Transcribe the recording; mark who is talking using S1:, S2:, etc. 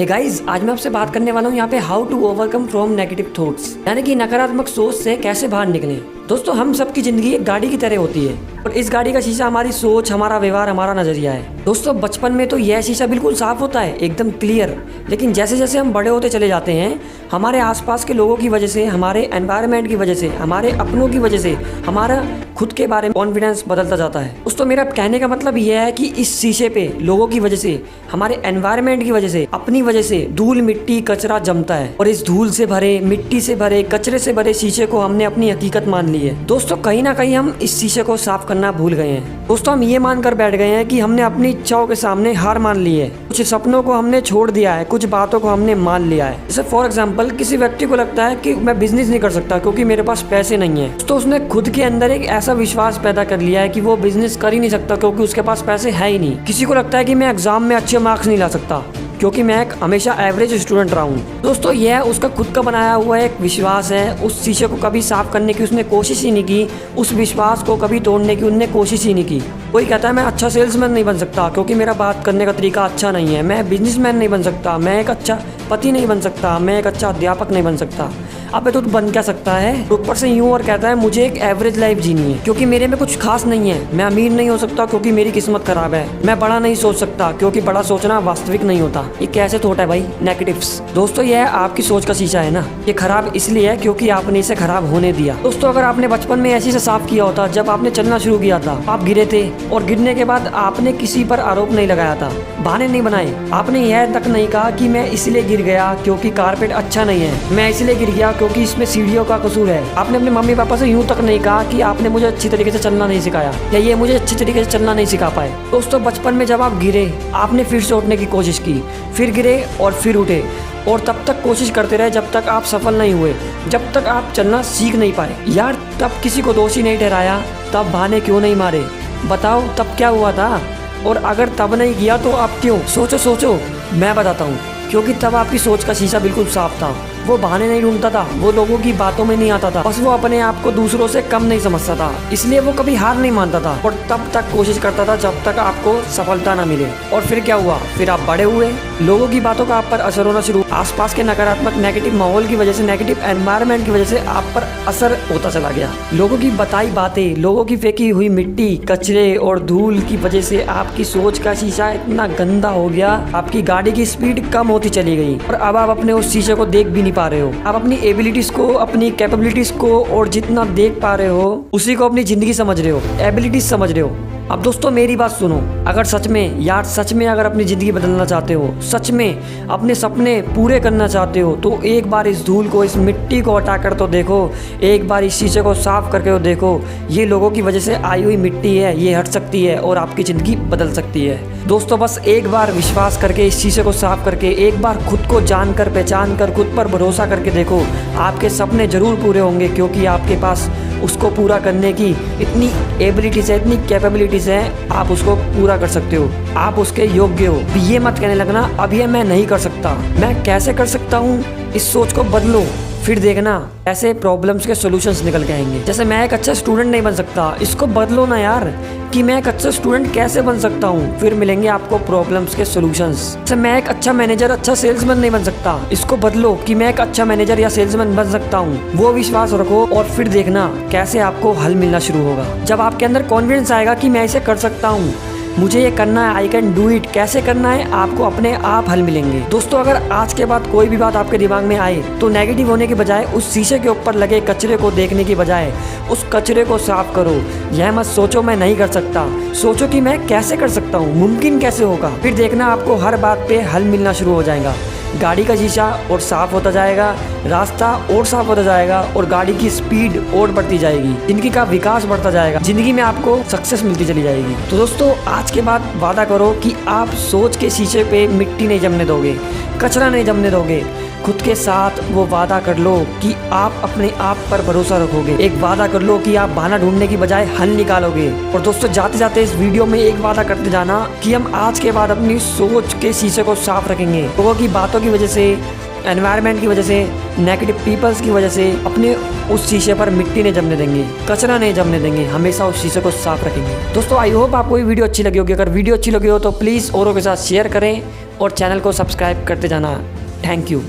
S1: Hey guys, आज मैं आपसे बात करने वाला हूँ यहाँ पे how to overcome from negative thoughts, यानी कि नकारात्मक सोच से कैसे बाहर निकलें। दोस्तों, हम सबकी जिंदगी एक गाड़ी की तरह होती है और इस गाड़ी का शीशा हमारी सोच, हमारा व्यवहार, हमारा नजरिया है। दोस्तों, बचपन में तो यह शीशा बिल्कुल साफ होता है, एकदम क्लियर। लेकिन जैसे जैसे हम बड़े होते चले जाते हैं, हमारे आसपास के लोगों की वजह से, हमारे एनवायरनमेंट की वजह से, हमारे अपनों की वजह से हमारा खुद के बारे में कॉन्फिडेंस बदलता जाता है। दोस्तों, मेरा कहने का मतलब यह है कि इस शीशे पे लोगों की वजह से, हमारे एनवायरनमेंट की वजह से, अपनी वजह से धूल, मिट्टी, कचरा जमता है और इस धूल से भरे, मिट्टी से भरे, कचरे से भरे शीशे को हमने अपनी हकीकत मान ली है। दोस्तों, कहीं ना कहीं हम इस शीशे को साफ करना भूल गए हैं। दोस्तों, हम ये मानकर बैठ गए हैं कि हमने अपनी इच्छाओं के सामने हार मान ली है, कुछ सपनों को हमने छोड़ दिया है, कुछ बातों को हमने मान लिया है। जैसे फॉर एग्जाम्पल, किसी व्यक्ति को लगता है कि मैं बिजनेस नहीं कर सकता क्योंकि मेरे पास पैसे नहीं है। तो उसने खुद के अंदर एक ऐसा विश्वास पैदा कर लिया है कि वो बिजनेस कर ही नहीं सकता क्योंकि उसके पास पैसे है ही नहीं। किसी को लगता है कि मैं एग्जाम में अच्छे मार्क्स नहीं ला सकता क्योंकि मैं एक हमेशा एवरेज स्टूडेंट रहा हूँ। दोस्तों, यह उसका खुद का बनाया हुआ एक विश्वास है। उस शीशे को कभी साफ करने की उसने कोशिश ही नहीं की, उस विश्वास को कभी तोड़ने की उनने कोशिश ही नहीं की। कोई कहता है मैं अच्छा सेल्समैन नहीं बन सकता क्योंकि मेरा बात करने का तरीका अच्छा नहीं है, मैं बिजनेसमैन नहीं बन सकता, मैं एक अच्छा पति नहीं बन सकता, मैं एक अच्छा अध्यापक नहीं बन सकता। अबे तो बन क्या सकता है? ऊपर से यूं और कहता है मुझे एक एवरेज लाइफ जीनी है क्योंकि मेरे में कुछ खास नहीं है, मैं अमीर नहीं हो सकता क्योंकि मेरी किस्मत खराब है, मैं बड़ा नहीं सोच सकता क्योंकि बड़ा सोचना वास्तविक नहीं होता। ये कैसे थॉट है भाई? नेगेटिव्स। दोस्तों, यह आपकी सोच का शीशा है ना। ये खराब इसलिए है क्योंकि आपने इसे खराब होने दिया। दोस्तों, अगर आपने बचपन में ऐसे से साफ किया होता, जब आपने चलना शुरू किया था, आप गिरे थे और गिरने के बाद आपने किसी पर आरोप नहीं लगाया था, बहाने नहीं बनाए, आपने यह तक नहीं कहा कि मैं इसलिए गिर गया क्योंकि कारपेट अच्छा नहीं है, मैं इसलिए गिर गया क्योंकि इसमें सीढ़ियों का कसूर है। आपने अपने मम्मी पापा से यूं तक नहीं कहा कि आपने मुझे अच्छी तरीके से चलना नहीं सिखाया या ये मुझे अच्छी तरीके से चलना नहीं सिखा पाए। दोस्तों, बचपन में जब आप गिरे, आपने फिर से उठने की कोशिश की, फिर गिरे और फिर उठे और तब तक कोशिश करते रहे जब तक आप सफल नहीं हुए, जब तक आप चलना सीख नहीं पाए। यार, तब किसी को दोषी नहीं ठहराया, तब बहाने क्यों नहीं मारे? बताओ तब क्या हुआ था? और अगर तब नहीं किया तो अब क्यों? सोचो, मैं बताता हूँ। क्योंकि तब आपकी सोच का शीशा बिल्कुल साफ था, वो बहाने नहीं ढूंढता था, वो लोगों की बातों में नहीं आता था, बस वो अपने आप को दूसरों से कम नहीं समझता था, इसलिए वो कभी हार नहीं मानता था और तब तक कोशिश करता था जब तक आपको सफलता ना मिले। और फिर क्या हुआ? फिर आप बड़े हुए, लोगों की बातों का आप पर असर होना शुरू, आसपास के नकारात्मक नेगेटिव माहौल की वजह से, नेगेटिव एनवायरनमेंट की वजह से आप पर असर होता चला गया। लोगों की बताई बातें, लोगों की फेंकी हुई मिट्टी, कचरे और धूल की वजह से आपकी सोच का शीशा इतना गंदा हो गया, आपकी गाड़ी की स्पीड कम होती चली गई और अब आप अपने उस शीशे को देख भी नहीं पा रहे हो। आप अपनी एबिलिटीज को, अपनी कैपेबिलिटीज को और जितना देख पा रहे हो उसी को अपनी जिंदगी समझ रहे हो, एबिलिटीज समझ रहे हो। अब दोस्तों, मेरी बात सुनो, अगर सच में अगर अपनी ज़िंदगी बदलना चाहते हो, सच में अपने सपने पूरे करना चाहते हो, तो एक बार इस धूल को, इस मिट्टी को हटा कर तो देखो, एक बार इस शीशे को साफ करके तो देखो। ये लोगों की वजह से आई हुई मिट्टी है, ये हट सकती है और आपकी ज़िंदगी बदल सकती है। दोस्तों, बस एक बार विश्वास करके, इस शीशे को साफ करके, एक बार खुद को जानकर, पहचान कर, खुद पर भरोसा करके देखो, आपके सपने जरूर पूरे होंगे क्योंकि आपके पास उसको पूरा करने की इतनी एबिलिटीज है, इतनी कैपेबिलिटीज है, आप उसको पूरा कर सकते हो, आप उसके योग्य हो। ये मत कहने लगना अब ये मैं नहीं कर सकता, मैं कैसे कर सकता हूँ। इस सोच को बदलो, फिर देखना ऐसे प्रॉब्लम्स के सॉल्यूशंस निकल के आएंगे। जैसे मैं एक अच्छा स्टूडेंट नहीं बन सकता, इसको बदलो ना यार कि मैं एक अच्छा स्टूडेंट कैसे बन सकता हूँ, फिर मिलेंगे आपको प्रॉब्लम्स के सॉल्यूशंस। जैसे मैं एक अच्छा मैनेजर, अच्छा सेल्समैन नहीं बन सकता, इसको बदलो कि मैं एक अच्छा मैनेजर या सेल्समैन बन सकता हूँ। वो विश्वास रखो और फिर देखना कैसे आपको हल मिलना शुरू होगा। जब आपके अंदर कॉन्फिडेंस आएगा कि मैं इसे कर सकता हूँ, मुझे ये करना है, आई कैन डू इट, कैसे करना है, आपको अपने आप हल मिलेंगे। दोस्तों, अगर आज के बाद कोई भी बात आपके दिमाग में आए तो नेगेटिव होने के बजाय उस शीशे के ऊपर लगे कचरे को देखने की बजाय उस कचरे को साफ करो। यह मत सोचो मैं नहीं कर सकता, सोचो कि मैं कैसे कर सकता हूँ, मुमकिन कैसे होगा। फिर देखना आपको हर बात पे हल मिलना शुरू हो जाएगा। गाड़ी का शीशा और साफ होता जाएगा, रास्ता और साफ होता जाएगा और गाड़ी की स्पीड और बढ़ती जाएगी, जिंदगी का विकास बढ़ता जाएगा, जिंदगी में आपको सक्सेस मिलती चली जाएगी। तो दोस्तों, आज के बाद वादा करो कि आप सोच के शीशे पे मिट्टी नहीं जमने दोगे, कचरा नहीं जमने दोगे। खुद के साथ वो वादा कर लो कि आप अपने आप पर भरोसा रखोगे। एक वादा कर लो कि आप बहाना ढूंढने की बजाय हल निकालोगे। और दोस्तों, जाते जाते इस वीडियो में एक वादा करते जाना कि हम आज के बाद अपनी सोच के शीशे को साफ रखेंगे। लोगों की बातों की वजह से, एनवायरनमेंट की वजह से, नेगेटिव पीपल्स की वजह से अपने उस शीशे पर मिट्टी नहीं जमने देंगे, कचरा नहीं जमने देंगे, हमेशा उस शीशे को साफ रखेंगे। दोस्तों आई होप आपको ये वीडियो अच्छी लगी होगी। अगर वीडियो अच्छी लगी हो तो प्लीज़ औरों के साथ शेयर करें और चैनल को सब्सक्राइब करते जाना। Thank you.